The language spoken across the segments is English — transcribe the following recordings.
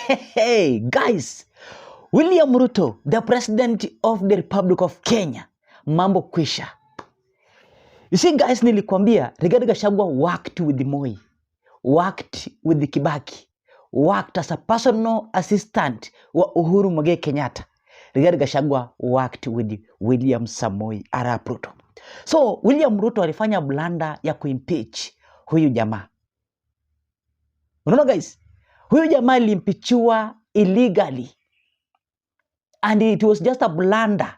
Hey, guys, William Ruto, the president of the Republic of Kenya, mambo kwisha. You see, guys, nilikwambia Rigathi Gachagua worked with the Moi, worked with the Kibaki, worked as a personal assistant wa Uhuru Muigai Kenyatta. Rigathi Gachagua worked with William Samoei Arap Ruto. So, William Ruto alifanya blanda ya kuimpeach huyu jamaa. Unaona guys? Huyu jamaa alimpichiwa illegally. And it was just a blunder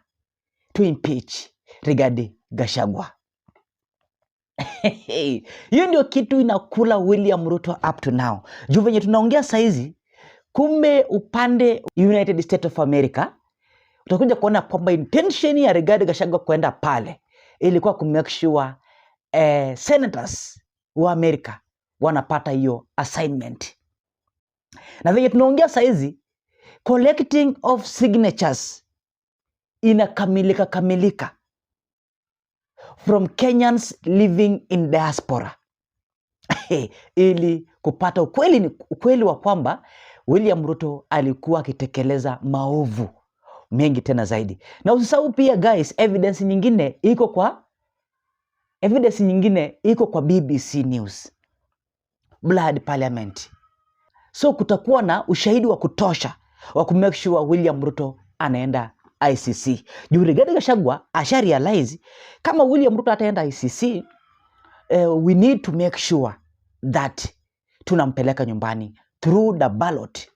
to impeach Rigathi Gachagua. Hiyo ndio kitu inakula William Ruto up to now. Juu venye tunaongea saizi, kumbe upande United States of America, utakuja kuona kwamba intention ya Rigathi Gachagua kwenda pale ilikuwa kumake sure senators wa America wanapata hiyo assignment. Na venye tunaongea saizi, collecting of signatures inakamilika from Kenyans living in diaspora. Ili kupata ukweli wa kwamba William Ruto alikuwa akitekeleza maovu mengi tena zaidi. Na usisahau pia guys, evidence nyingine iko kwa BBC News. Blood Parliament. So kutakuwa na ushahidi wa kutosha wa kumake sure William Ruto anaenda ICC. Juu Rigathi Gachagua asha realize kama William Ruto ataenda ICC, we need to make sure that tunampeleka nyumbani through the ballot.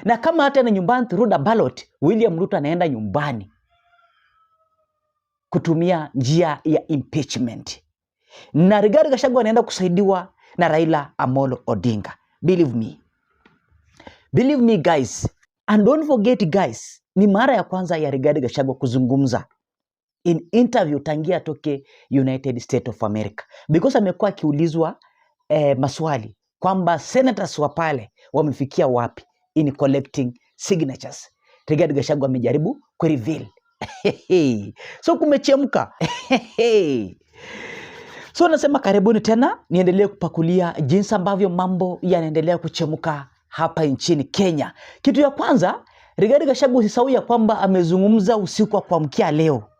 Na kama hataenda nyumbani through the ballot, William Ruto anaenda nyumbani kutumia njia ya impeachment. Na Rigathi Gachagua anaenda kusaidiwa na Raila Amolo Odinga. Believe me guys, and don't forget guys, ni mara ya kwanza ya Rigathi Gachagua kuzungumza in interview tangia toke United States of America, because amekuwa akiulizwa maswali kwamba senators wa pale wamefikia wapi in collecting signatures. Rigathi Gachagua amejaribu kureveal. So kumechemka. So nasema karibuni tena, niendelee kupakulia jinsi ambavyo mambo yanaendelea kuchemuka hapa nchini Kenya. Kitu ya kwanza, Rigathi Gachagua usisahau ya kwamba amezungumza usiku wa kuamkia leo.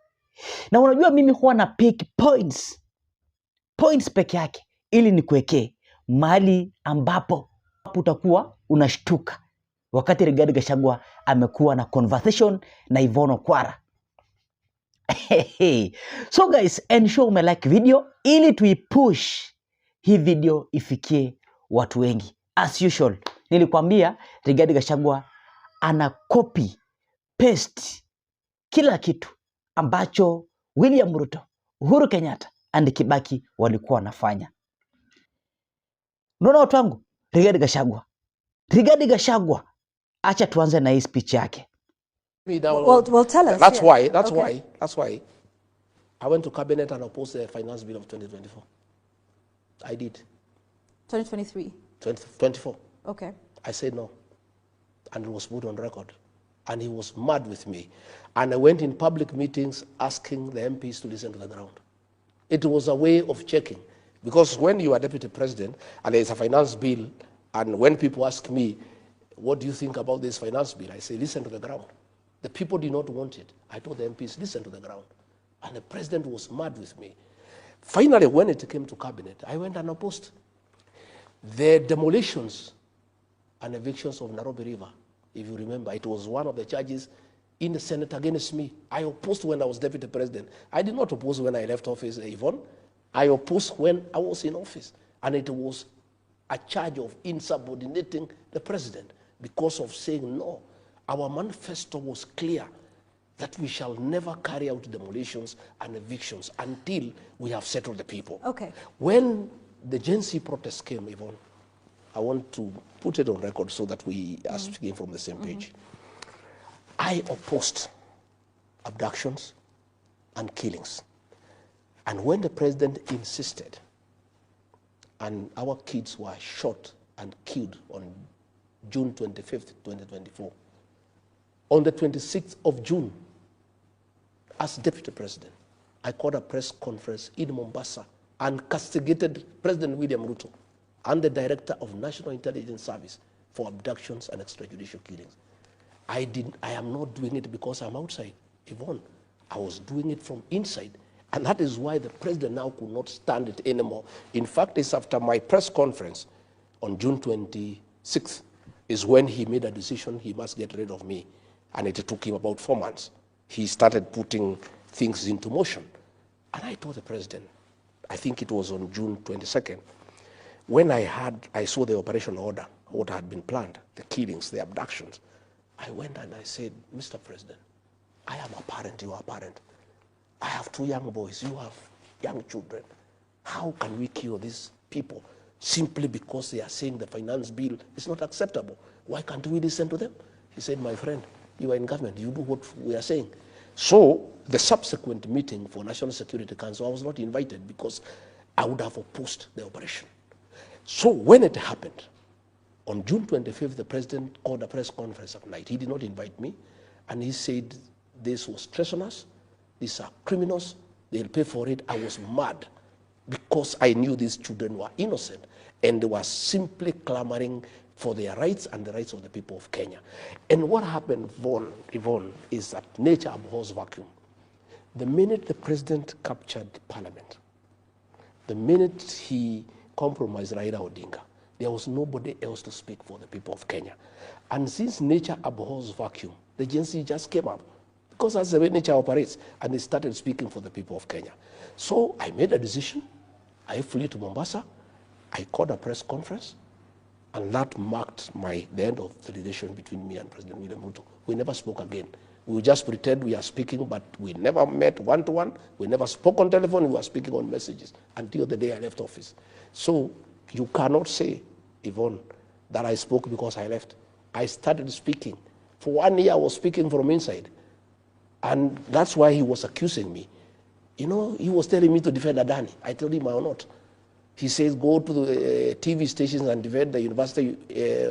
Na unajua mimi huwa na pick points peke yake ili nikuwekee mahali ambapo utakuwa unashtuka wakati Rigathi Gachagua amekuwa na conversation na Yvonne Okwara. So guys, ensure umelike video ili tuipush hii video ifikie watu wengi. As usual, nilikwambia Rigathi Gachagua ana copy paste kila kitu ambacho William Ruto, Uhuru Kenyatta and Kibaki walikuwa wanafanya. Unaona watu wangu, Rigathi Gachagua, acha tuanze na hii speech yake. Well, tell us. That's why I went to cabinet and opposed the finance bill of 2024. I did. 2023. 2024. Okay. I said no, and it was put on record, and he was mad with me, and I went in public meetings asking the MPs to listen to the ground. It was a way of checking, because when you are deputy president and there is a finance bill, and when people ask me, what do you think about this finance bill? I say, listen to the ground. The people did not want it. I told the MPs, listen to the ground. And the president was mad with me. Finally, when it came to cabinet, I went and opposed the demolitions and evictions of Nairobi River. If you remember, it was one of the charges in the Senate against me. I opposed when I was deputy president. I did not oppose when I left office, Yvonne. I opposed when I was in office. And it was a charge of insubordinating the president because of saying no. Our manifesto was clear that we shall never carry out demolitions and evictions until we have settled the people. Okay. When the Gen Z protest came, Yvonne, I want to put it on record so that we are speaking from the same page. I opposed abductions and killings. And when the president insisted, and our kids were shot and killed on June 25th, 2024, on the 26th of June, as deputy president, I called a press conference in Mombasa and castigated President William Ruto and the director of National Intelligence Service for abductions and extrajudicial killings. I am not doing it because I'm outside, Yvonne. I was doing it from inside. And that is why the president now could not stand it anymore. In fact, it's after my press conference on June 26th is when he made a decision he must get rid of me. And it took him about 4 months. He started putting things into motion. And I told the president, I think it was on June 22nd, when I saw the operation order, what had been planned, the killings, the abductions, I went and I said, Mr. President, I am a parent, you are a parent. I have 2 young boys, you have young children. How can we kill these people simply because they are saying the finance bill is not acceptable? Why can't we listen to them? He said, my friend, you are in government, you do what we are saying. So the subsequent meeting for National Security Council, I was not invited because I would have opposed the operation. So when it happened, on June 25th, the president called a press conference at night. He did not invite me, and he said this was treasonous, these are criminals, they'll pay for it. I was mad because I knew these children were innocent, and they were simply clamoring for their rights and the rights of the people of Kenya. And what happened, Yvonne, is that nature abhors vacuum. The minute the president captured parliament, the minute he compromised Raila Odinga, there was nobody else to speak for the people of Kenya. And since nature abhors vacuum, the Gen Z just came up, because that's the way nature operates, and they started speaking for the people of Kenya. So I made a decision. I flew to Mombasa. I called a press conference, and that marked the end of the relation between me and President William Ruto. We never spoke again. We would just pretend we are speaking, but we never met one-to-one. We never spoke on telephone. We were speaking on messages until the day I left office. So you cannot say, Yvonne, that I spoke because I left. I started speaking. For 1 year, I was speaking from inside. And that's why he was accusing me. You know, he was telling me to defend Adani. I told him I will not. He says, go to the TV stations and defend the university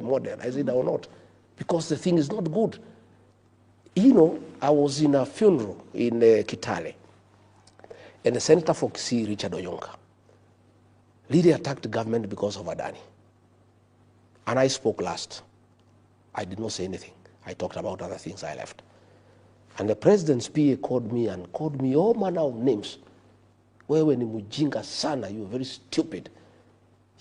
model. I said, I will not, because the thing is not good. You know, I was in a funeral in Kitale, and the Senator for Kisii, Richard Oyonka, really attacked the government because of Adani. And I spoke last. I did not say anything. I talked about other things. I left. And the president's PA called me all manner of names. Wewe ni mujinga sana, you are very stupid.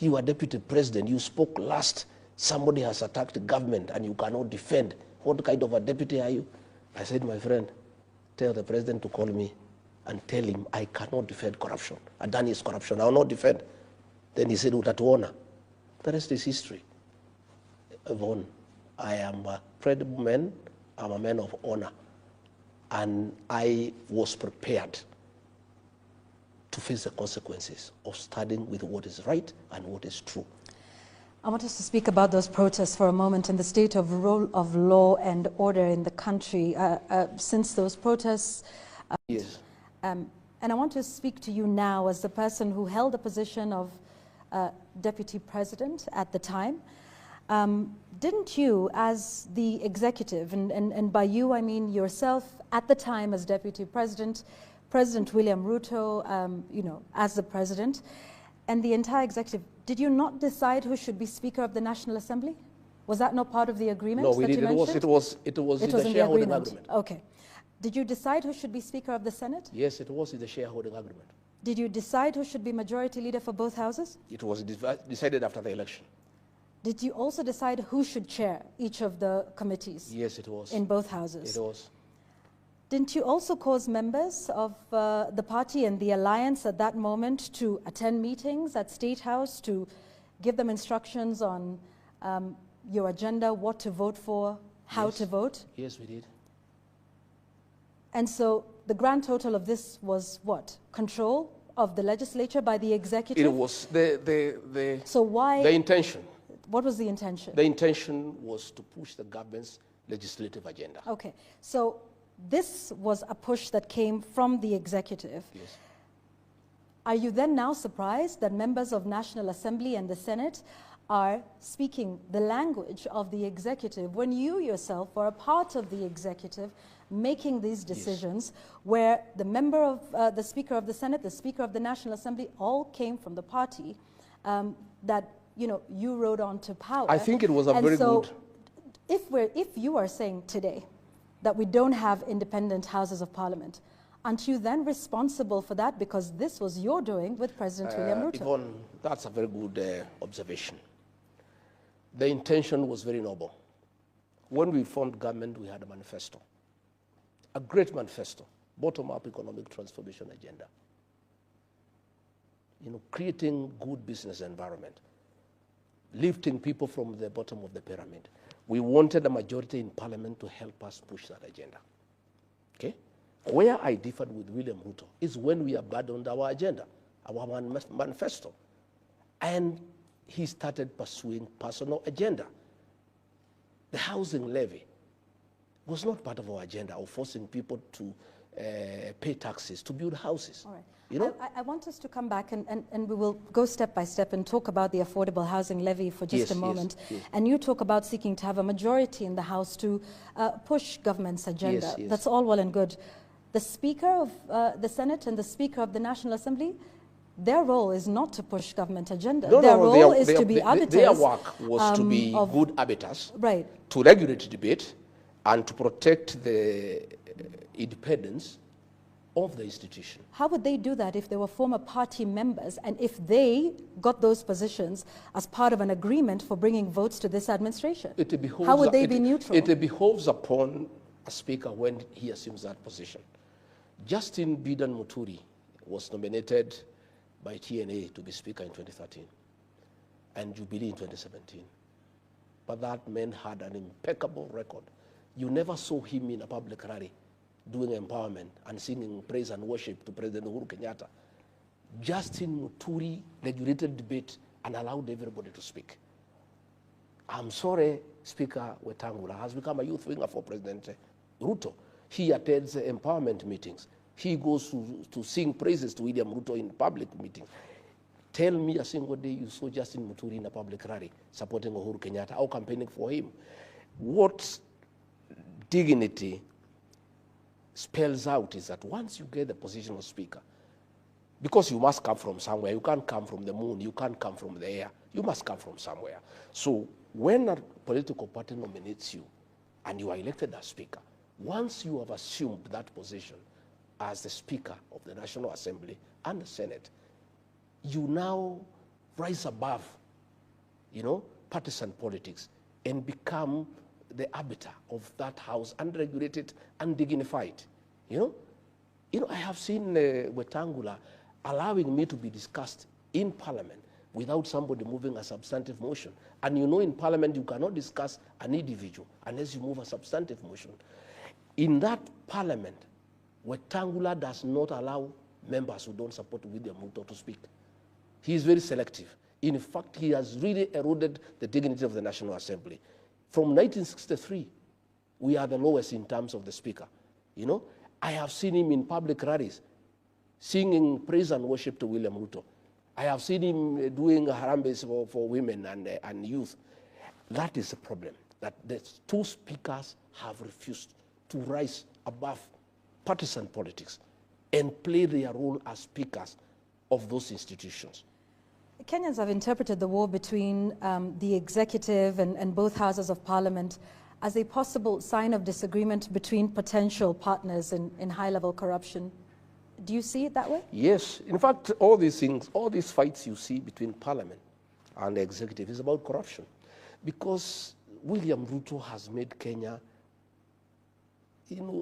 You are deputy president, you spoke last. Somebody has attacked the government and you cannot defend. What kind of a deputy are you? I said, my friend, tell the president to call me and tell him I cannot defend corruption. Adani is corruption, I will not defend. Then he said, utatuona. The rest is history. Yvonne, I am a credible man, I'm a man of honor. And I was prepared to face the consequences of standing with what is right and what is true. I want us to speak about those protests for a moment and the state of rule of law and order in the country since those protests. Yes. And I want to speak to you now as the person who held the position of deputy president at the time. Didn't you, as the executive, and by you I mean yourself at the time as deputy president, President William Ruto, you know, as the president, and the entire executive, did you not decide who should be Speaker of the National Assembly? Was that not part of the agreement? No, we did. It was in the shareholding agreement. Okay. Did you decide who should be Speaker of the Senate? Yes, it was in the shareholding agreement. Did you decide who should be Majority Leader for both houses? It was decided after the election. Did you also decide who should chair each of the committees? Yes, it was. In both houses? It was. Didn't you also cause members of the party and the alliance at that moment to attend meetings at State House, to give them instructions on your agenda, what to vote for, how to vote? Yes, we did. And so the grand total of this was what? Control of the legislature by the executive? It was so why? The intention. What was the intention? The intention was to push the government's legislative agenda. Okay, so this was a push that came from the executive. Yes. Are you then now surprised that members of National Assembly and the Senate are speaking the language of the executive when you yourself are a part of the executive making these decisions, yes, where the member of the Speaker of the Senate, the Speaker of the National Assembly all came from the party that you rode on to power. I think it was a very good. If you are saying today that we don't have independent houses of parliament, aren't you then responsible for that? Because this was your doing with President William Ruto. Yvonne, that's a very good observation. The intention was very noble. When we formed government, we had a manifesto, a great manifesto, bottom-up economic transformation agenda. Creating good business environment, lifting people from the bottom of the pyramid. We wanted a majority in parliament to help us push that agenda. Okay? Where I differed with William Ruto is when we abandoned our agenda, our manifesto. And he started pursuing personal agenda. The housing levy was not part of our agenda of forcing people to pay taxes to build houses. All right. I want us to come back and we will go step by step and talk about the affordable housing levy for just a moment. Yes. And you talk about seeking to have a majority in the House to push government's agenda. Yes. That's all well and good. The Speaker of the Senate and the Speaker of the National Assembly, their role is not to push government agenda. Their role is to be arbiters. Their work was to be good arbiters, right, to regulate debate, and to protect the independence of the institution. How would they do that if they were former party members and if they got those positions as part of an agreement for bringing votes to this administration? How would they be neutral? It behoves upon a speaker when he assumes that position. Justin Bidan Muturi was nominated by TNA to be speaker in 2013 and Jubilee in 2017. But that man had an impeccable record. You never saw him in a public rally doing empowerment and singing praise and worship to President Uhuru Kenyatta. Justin Muturi regulated debate and allowed everybody to speak. I'm sorry, Speaker Wetangula has become a youth winger for President Ruto. He attends empowerment meetings. He goes to sing praises to William Ruto in public meetings. Tell me a single day you saw Justin Muturi in a public rally supporting Uhuru Kenyatta or campaigning for him. What dignity spells out is that once you get the position of speaker, because you must come from somewhere, you can't come from the moon, you can't come from the air, you must come from somewhere. So when a political party nominates you and you are elected as speaker, once you have assumed that position as the Speaker of the National Assembly and the Senate, you now rise above, partisan politics and become the arbiter of that house, unregulated, undignified. I have seen Wetangula allowing me to be discussed in Parliament without somebody moving a substantive motion. And in Parliament you cannot discuss an individual unless you move a substantive motion. In that Parliament, Wetangula does not allow members who don't support William Ruto to speak. He is very selective. In fact, he has really eroded the dignity of the National Assembly. From 1963, we are the lowest in terms of the speaker. I have seen him in public rallies singing praise and worship to William Ruto. I have seen him doing harambes for women and youth. That is the problem, that the two speakers have refused to rise above partisan politics and play their role as speakers of those institutions. Kenyans have interpreted the war between the executive and both houses of parliament as a possible sign of disagreement between potential partners in high-level corruption. Do you see it that way? Yes. In fact, all these things, all these fights you see between parliament and the executive is about corruption. Because William Ruto has made Kenya,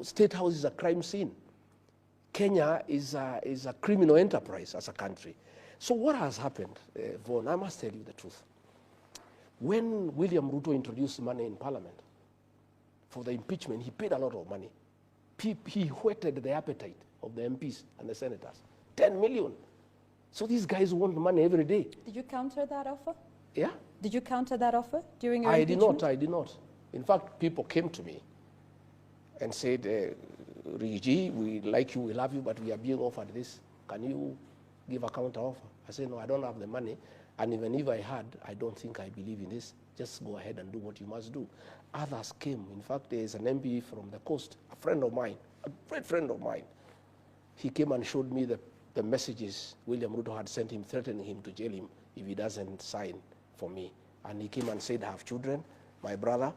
State House is a crime scene. Kenya is a criminal enterprise as a country. So what has happened, Vaughan, I must tell you the truth. When William Ruto introduced money in Parliament for the impeachment, he paid a lot of money. He whetted the appetite of the MPs and the senators. 10 million. So these guys want money every day. Did you counter that offer? Yeah. Did you counter that offer during your impeachment? I did not. In fact, people came to me and said, Rigi, we like you, we love you, but we are being offered this. Can you give a counter offer? I said, no, I don't have the money. And even if I had, I don't think I believe in this. Just go ahead and do what you must do. Others came. In fact, there is an MP from the coast, a friend of mine, a great friend of mine. He came and showed me the messages William Ruto had sent him, threatening him to jail him if he doesn't sign for me. And he came and said, I have children, my brother,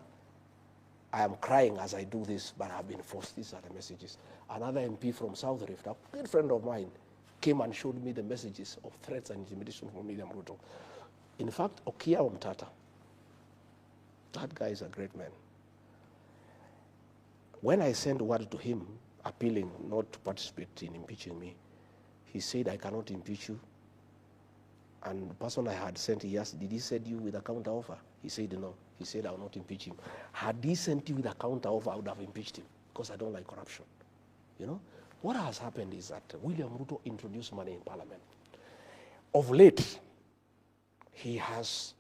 I am crying as I do this, but I've been forced. These are the messages. Another MP from South Rift, a good friend of mine, came and showed me the messages of threats and intimidation from William Ruto. In fact, Okia Omtata, that guy is a great man. When I sent word to him, appealing not to participate in impeaching me, he said, I cannot impeach you. And the person I had sent, he asked, did he send you with a counter offer? He said, no. He said, I will not impeach him. Had he sent you with a counter offer, I would have impeached him, because I don't like corruption. You know? What has happened is that William Ruto introduced money in Parliament. Of late, he has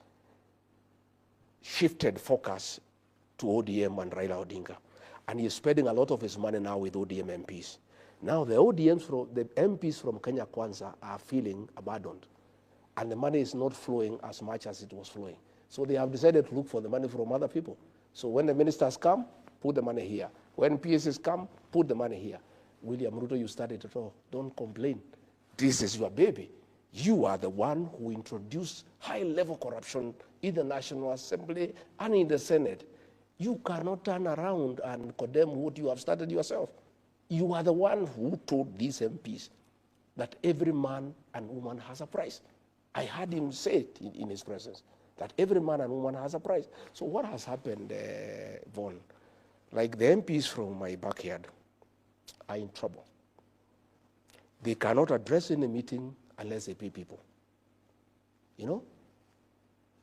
shifted focus to ODM and Raila Odinga. And he's spending a lot of his money now with ODM MPs. Now the MPs from Kenya Kwanza are feeling abandoned. And the money is not flowing as much as it was flowing. So they have decided to look for the money from other people. So when the ministers come, put the money here. When PSs come, put the money here. William Ruto, you started it all. Don't complain. This is your baby. You are the one who introduced high-level corruption in the National Assembly and in the Senate. You cannot turn around and condemn what you have started yourself. You are the one who told these MPs that every man and woman has a price. I heard him say it in his presence, that every man and woman has a price. So what has happened, Vaughan? Like the MPs from my backyard are in trouble. They cannot address any meeting unless they pay people. You know?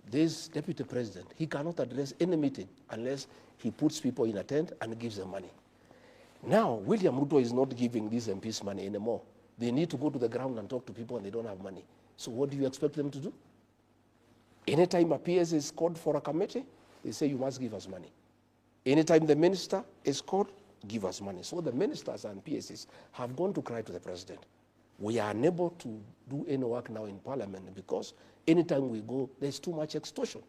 This deputy president, he cannot address any meeting unless he puts people in a tent and gives them money. Now, William Ruto is not giving these MPs money anymore. They need to go to the ground and talk to people, and they don't have money. So what do you expect them to do? Anytime a PS is called for a committee, they say, you must give us money. Anytime the minister is called, give us money. So the ministers and PSs have gone to cry to the president. We are unable to do any work now in Parliament because anytime we go, there's too much extortion.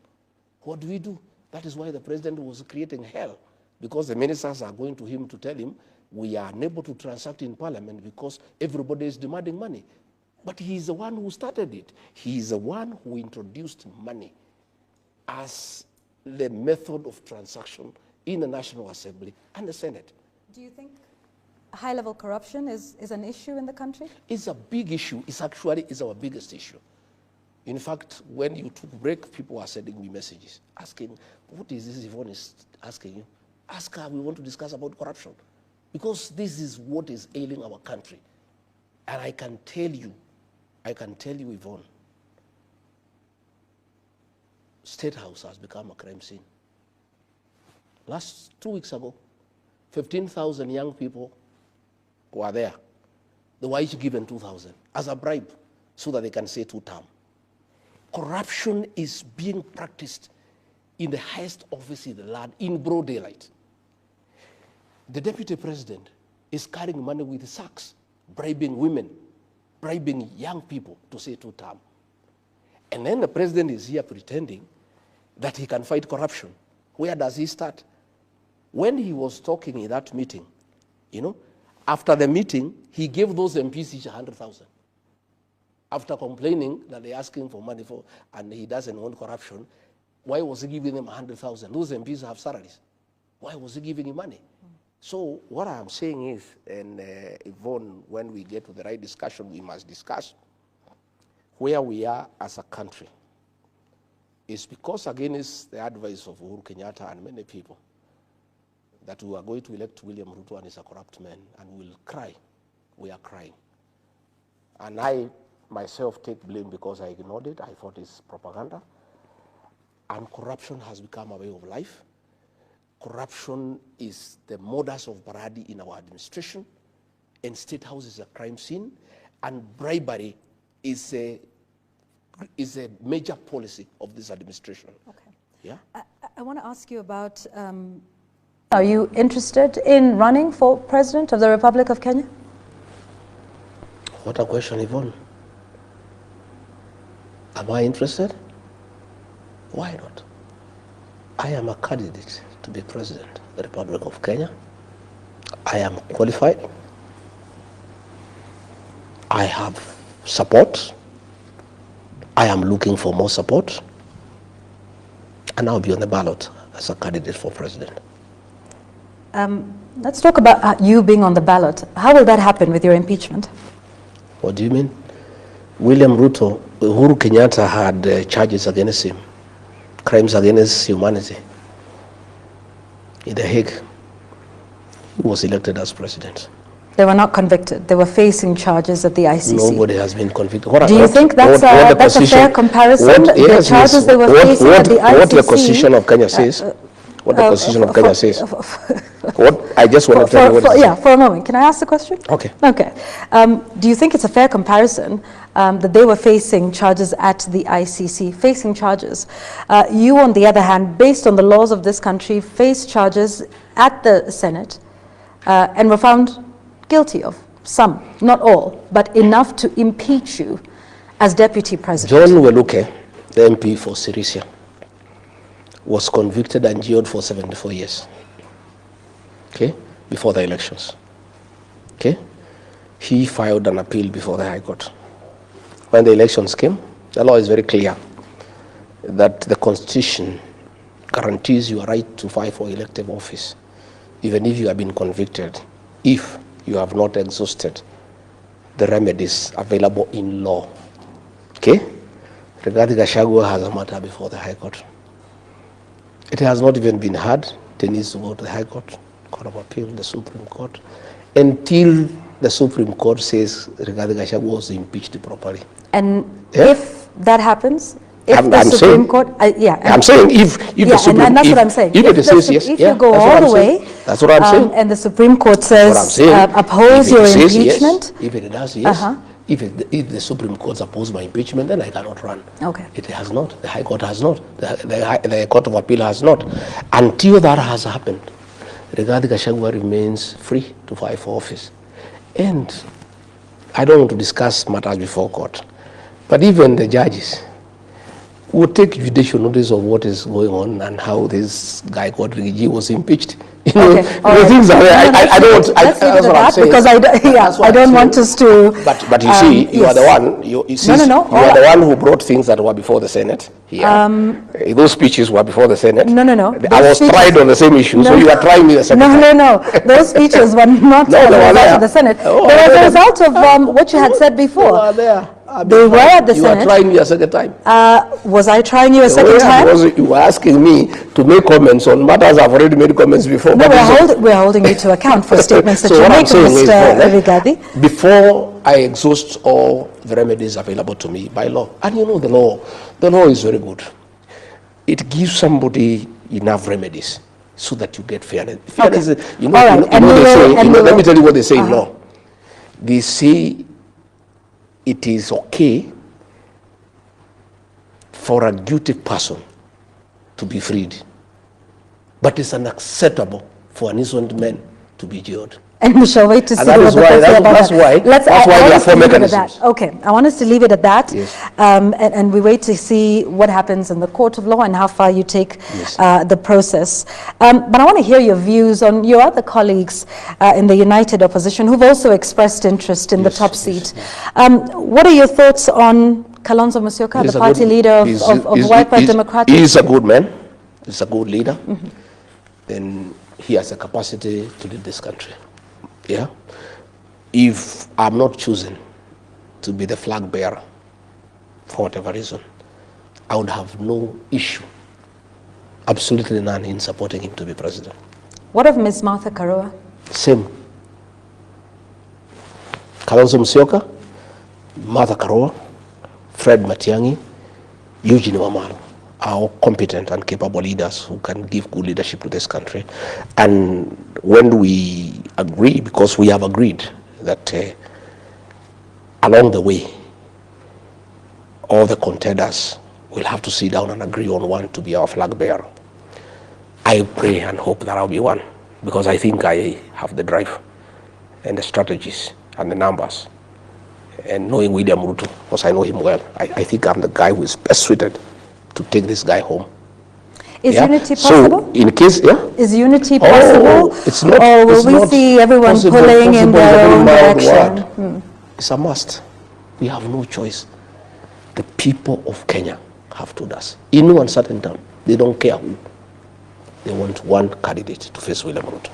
What do we do? That is why the president was creating hell, because the ministers are going to him to tell him, we are unable to transact in Parliament because everybody is demanding money. But he is the one who started it. He is the one who introduced money as the method of transaction in the National Assembly and the Senate. Do you think high-level corruption is an issue in the country? It's a big issue. It's actually our biggest issue. In fact, when you took break, people are sending me messages asking, what is this Yvonne is asking you? Ask her, we want to discuss about corruption. Because this is what is ailing our country. And I can tell you, Yvonne, State House has become a crime scene. Last 2 weeks ago, 15,000 young people were there. They were each given 2,000 as a bribe so that they can say 2-term. Corruption is being practiced in the highest office in the land in broad daylight. The deputy president is carrying money with sacks, bribing women, bribing young people to say 2-term. And then the president is here pretending that he can fight corruption. Where does he start? When he was talking in that meeting, you know, after the meeting, he gave those MPs each 100,000. After complaining that they're asking for money for, and he doesn't want corruption, why was he giving them 100,000? Those MPs have salaries. Why was he giving him money? So what I'm saying is, and Yvonne, when we get to the right discussion, we must discuss where we are as a country. It's because, against the advice of Uhuru Kenyatta and many people, that we are going to elect William Ruto and he's a corrupt man, and we'll cry. We are crying. And I myself take blame because I ignored it. I thought it's propaganda. And corruption has become a way of life. Corruption is the modus operandi in our administration, and State House is a crime scene, and bribery is a major policy of this administration. Okay. Yeah. I want to ask you about, are you interested in running for President of the Republic of Kenya? What a question, Yvonne. Am I interested? Why not? I am a candidate to be President of the Republic of Kenya. I am qualified. I have support. I am looking for more support. and I'll be on the ballot as a candidate for president. Let's talk about you being on the ballot. How will that happen with your impeachment? What do you mean? William Ruto, Uhuru Kenyatta had charges against him, crimes against humanity. In The Hague, he was elected as president. They were not convicted. They were facing charges at the ICC. Nobody has been convicted. Do you think that's a fair comparison? The charges they were facing at the ICC. What the Constitution of Kenya says. What the Constitution of Kenya says. What I just want to tell you what it says. For a moment. Can I ask the question? Okay. Okay. Do you think it's a fair comparison that they were facing charges at the ICC, facing charges? You, on the other hand, based on the laws of this country, faced charges at the Senate and were found guilty of some, not all, but enough to impeach you as deputy president. John Weluke, the MP for Sirisia, was convicted and jailed for 74 years, okay, before the elections. Okay, he filed an appeal before the High Court. When the elections came, the law is very clear that the Constitution guarantees your right to file for elective office, even if you have been convicted, if you have not exhausted the remedies available in law. Okay? Regarding Gachagua has a matter before the High Court. It has not even been heard. It needs to go to the High Court, Court of Appeal, the Supreme Court, until the Supreme Court says regarding Gachagua was impeached properly. And if that happens, if I'm the Supreme saying, Court, I'm saying if the Supreme, and that's what I'm saying. If it says yes, if you go all the way, that's what I'm saying. And the Supreme Court says oppose your impeachment. If it does yes, if the Supreme Court opposes my impeachment, then I cannot run. Okay. It has not. The High Court has not. The Court of Appeal has not. Until that has happened, Rigathi Gachagua remains free to file for office. And I don't want to discuss matters before court, but even the judges will take judicial notice of what is going on and how this guy called Rigiji was impeached. You know, things are there. I don't want. That's what I'm saying. Because I don't want us to. But you see, you are the one. You are the one who brought things that were before the Senate. Here, those speeches were before the Senate. No. I was tried on the same issue, so you are trying me the second time. No. Those speeches were not the result of the Senate. They were the result of what you had said before. They were at the Senate. You were trying me a second time. Was I trying you a second time? Because you were asking me to make comments on matters I've already made comments before. No, we're holding you to account for statements that you make, Mr. Rigathi. Before I exhaust all the remedies available to me by law, and you know the law is very good. It gives somebody enough remedies so that you get fairness. Fairness, let me tell you what they say in law. They say it is okay for a guilty person to be freed, but it's unacceptable for an innocent man to be jailed. And we shall wait to see what that's why there are four mechanisms. Okay, I want us to leave it at that. Yes. And we wait to see what happens in the court of law and how far you take the process. But I want to hear your views on your other colleagues in the United Opposition who've also expressed interest in the top seat. What are your thoughts on Kalonzo Musyoka, the party leader of Wiper Democratic? He's a good man. He's a good leader. Then he has a capacity to lead this country. Yeah. If I'm not chosen to be the flag bearer for whatever reason, I would have no issue, absolutely none, in supporting him to be president. What of Ms. Martha Karua? Same. Kalonzo Musyoka, Martha Karua, Fred Matiang'i, Eugene Wamalwa are all competent and capable leaders who can give good leadership to this country. And when we agree, because we have agreed that along the way, all the contenders will have to sit down and agree on one to be our flag bearer. I pray and hope that I'll be one, because I think I have the drive and the strategies and the numbers. And knowing William Ruto, because I know him well, I think I'm the guy who is best suited to take this guy home. Is unity possible? So in case, is unity possible? It's not. Or will we see everyone pulling in their own direction? It's a must. We have no choice. The people of Kenya have told us in no uncertain term They don't care who. They want one candidate to face William Ruto.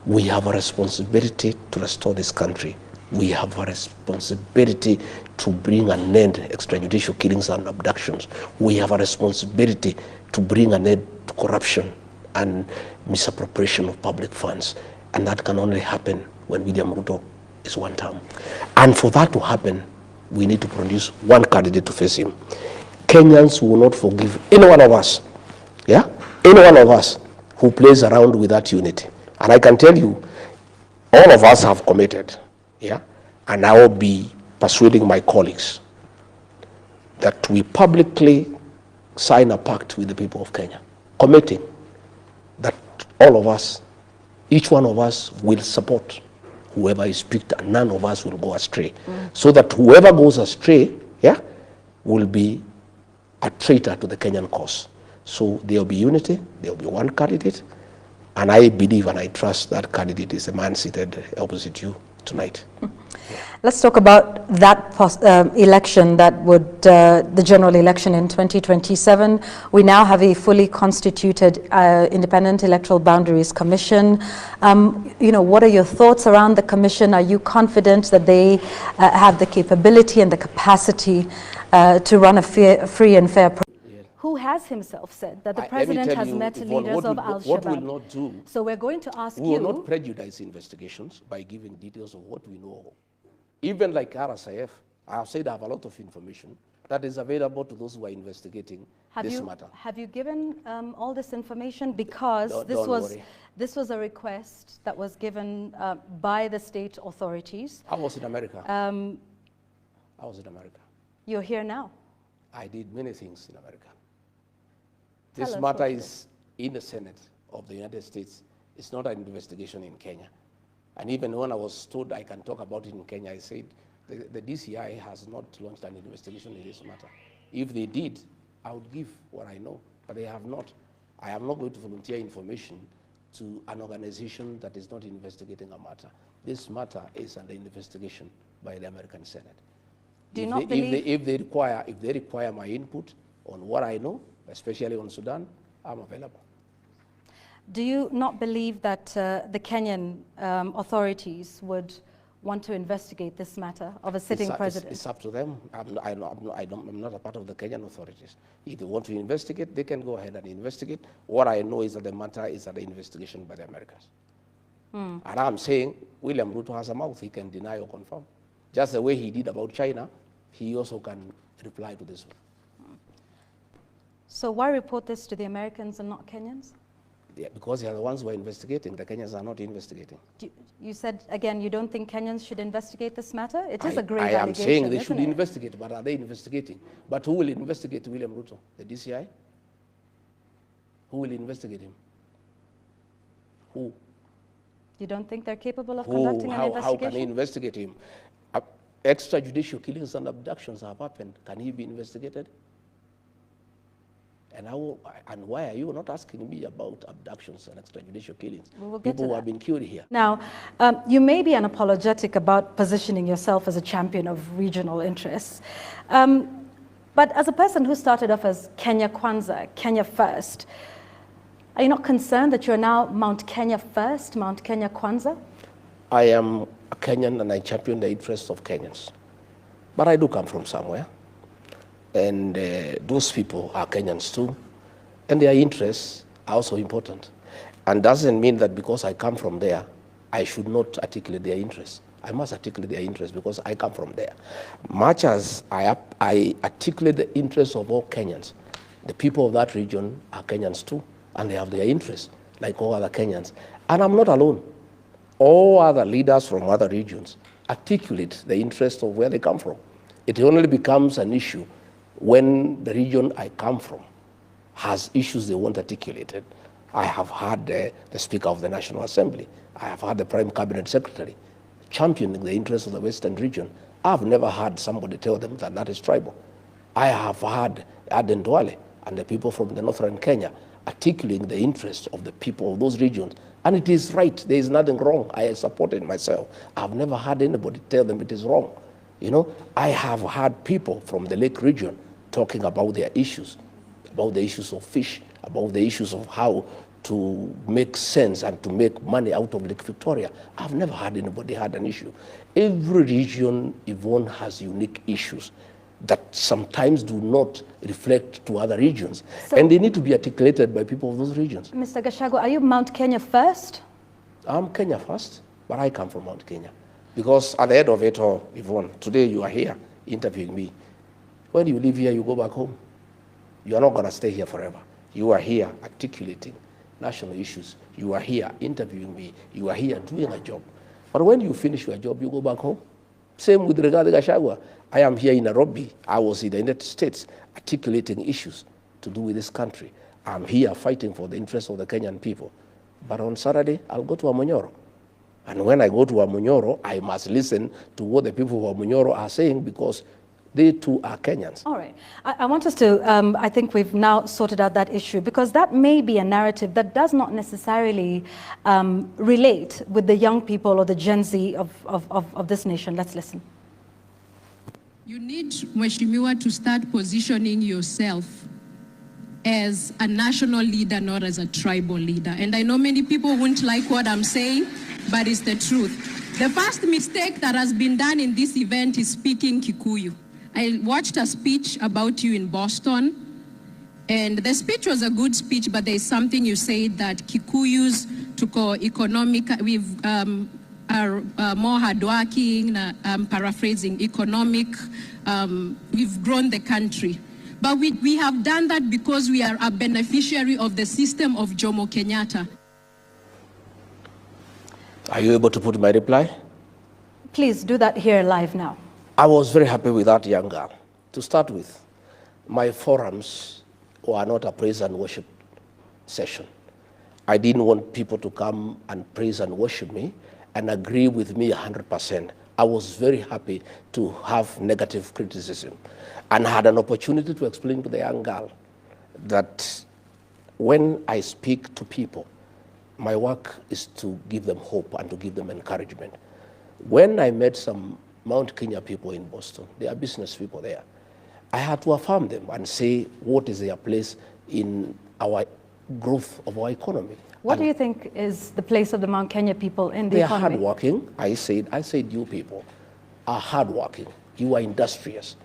We have a responsibility to restore this country. We have a responsibility to bring an end to extrajudicial killings and abductions. We have a responsibility to bring an end to corruption and misappropriation of public funds. And that can only happen when William Ruto is one term. And for that to happen, we need to produce one candidate to face him. Kenyans will not forgive any one of us, yeah? Any one of us who plays around with that unity. And I can tell you, all of us have committed, yeah? And I will be persuading my colleagues that we publicly sign a pact with the people of Kenya, committing that all of us, each one of us will support whoever is picked, and none of us will go astray. So that whoever goes astray, yeah, will be a traitor to the Kenyan cause. So there will be unity, there will be one candidate, and I believe and I trust that candidate is the man seated opposite you tonight. Let's talk about that election that would, the general election in 2027. We now have a fully constituted Independent Electoral Boundaries Commission. You know, what are your thoughts around the commission? Are you confident that they have the capability and the capacity to run a free and fair process? Who has himself said that the president has met leaders of Al-Shabaab. What we'll not do, so we're going to ask we will not prejudice investigations by giving details of what we know. Even like RSIF, I have said I have a lot of information that is available to those who are investigating this matter. Have you given all this information? Because this was a request that was given by the state authorities. I was in America. I was in America. You're here now. I did many things in America. Tell This us matter what is in the Senate of the United States. It's not an investigation in Kenya. And even when I was told I can talk about it in Kenya, I said the DCI has not launched an investigation in this matter. If they did, I would give what I know, but they have not. I am not going to volunteer information to an organization that is not investigating a matter. This matter is under investigation by the American Senate. If they require my input on what I know, especially on Sudan, I'm available. Do you not believe that the Kenyan authorities would want to investigate this matter of a sitting president? It's up to them. I'm not a part of the Kenyan authorities. If they want to investigate, they can go ahead and investigate. What I know is that the matter is under investigation by the Americans. And I'm saying William Ruto has a mouth. He can deny or confirm. Just the way he did about China, he also can reply to this one. So why report this to the Americans and not Kenyans? Yeah, because they are the ones who are investigating. The Kenyans are not investigating. You said, again, you don't think Kenyans should investigate this matter? It is a grave allegation. I am saying they should it? investigate, but are they investigating? But who will investigate William Ruto? The DCI? Who will investigate him? Who? You don't think they're capable of conducting an investigation? How can they investigate him? Extrajudicial killings and abductions have happened. Can he be investigated? And why are you not asking me about abductions and extrajudicial killings? People who have been killed here. Now, you may be unapologetic about positioning yourself as a champion of regional interests. But as a person who started off as Kenya Kwanza, Kenya First, are you not concerned that you're now Mount Kenya First, Mount Kenya Kwanza? I am a Kenyan and I champion the interests of Kenyans. But I do come from somewhere. And those people are Kenyans too. And their interests are also important. And doesn't mean that because I come from there, I should not articulate their interests. I must articulate their interests because I come from there. Much as I articulate the interests of all Kenyans, the people of that region are Kenyans too. And they have their interests, like all other Kenyans. And I'm not alone. All other leaders from other regions articulate the interests of where they come from. It only becomes an issue when the region I come from has issues they want articulated. I have had the Speaker of the National Assembly. I have had the Prime Cabinet Secretary championing the interests of the Western region. I've never had somebody tell them that that is tribal. I have had Aden Duale and the people from the northern Kenya articulating the interests of the people of those regions. And it is right. There is nothing wrong. I support it myself. I've never had anybody tell them it is wrong. You know, I have had people from the Lake region talking about their issues. about the issues of fish, about the issues of how to make sense and to make money out of Lake Victoria. I've never had anybody had an issue. Every region, Yvonne, has unique issues that sometimes do not reflect to other regions. And they need to be articulated by people of those regions. Mr. Gachagua, are you Mount Kenya first? I'm Kenya first, but I come from Mount Kenya. Because at the end of it all, Yvonne, today you are here interviewing me. When you leave here, you go back home. You are not going to stay here forever. You are here articulating national issues. You are here interviewing me. You are here doing a job. But when you finish your job, you go back home. Same with regard to Gachagua. I am here in Nairobi. I was in the United States articulating issues to do with this country. I'm here fighting for the interests of the Kenyan people. But on Saturday, I'll go to Amonyoro. And when I go to Amonyoro, I must listen to what the people of Amonyoro are saying, because they too are Kenyans. All right. I want us to, I think we've now sorted out that issue, because that may be a narrative that does not necessarily relate with the young people or the Gen Z of this nation. Let's listen. You need, Mheshimiwa, to start positioning yourself as a national leader, not as a tribal leader. And I know many people won't like what I'm saying, but it's the truth. The first mistake that has been done in this event is speaking Kikuyu. I watched a speech about you in Boston, and the speech was a good speech, but there's something you said that Kikuyus tuko economic, are more hardworking, I'm paraphrasing, economic, we've grown the country. But we have done that because we are a beneficiary of the system of Jomo Kenyatta. Are you able to put my reply? Please do that here live now. I was very happy with that young girl. To start with, my forums were not a praise and worship session. I didn't want people to come and praise and worship me and agree with me 100%. I was very happy to have negative criticism, and had an opportunity to explain to the young girl that when I speak to people, my work is to give them hope and to give them encouragement. When I met some Mount Kenya people in Boston, they are business people there, I had to affirm them and say what is their place in our growth of our economy. What do you think is the place of the Mount Kenya people in the economy? They are hardworking. I said you people are hardworking. You are industrious.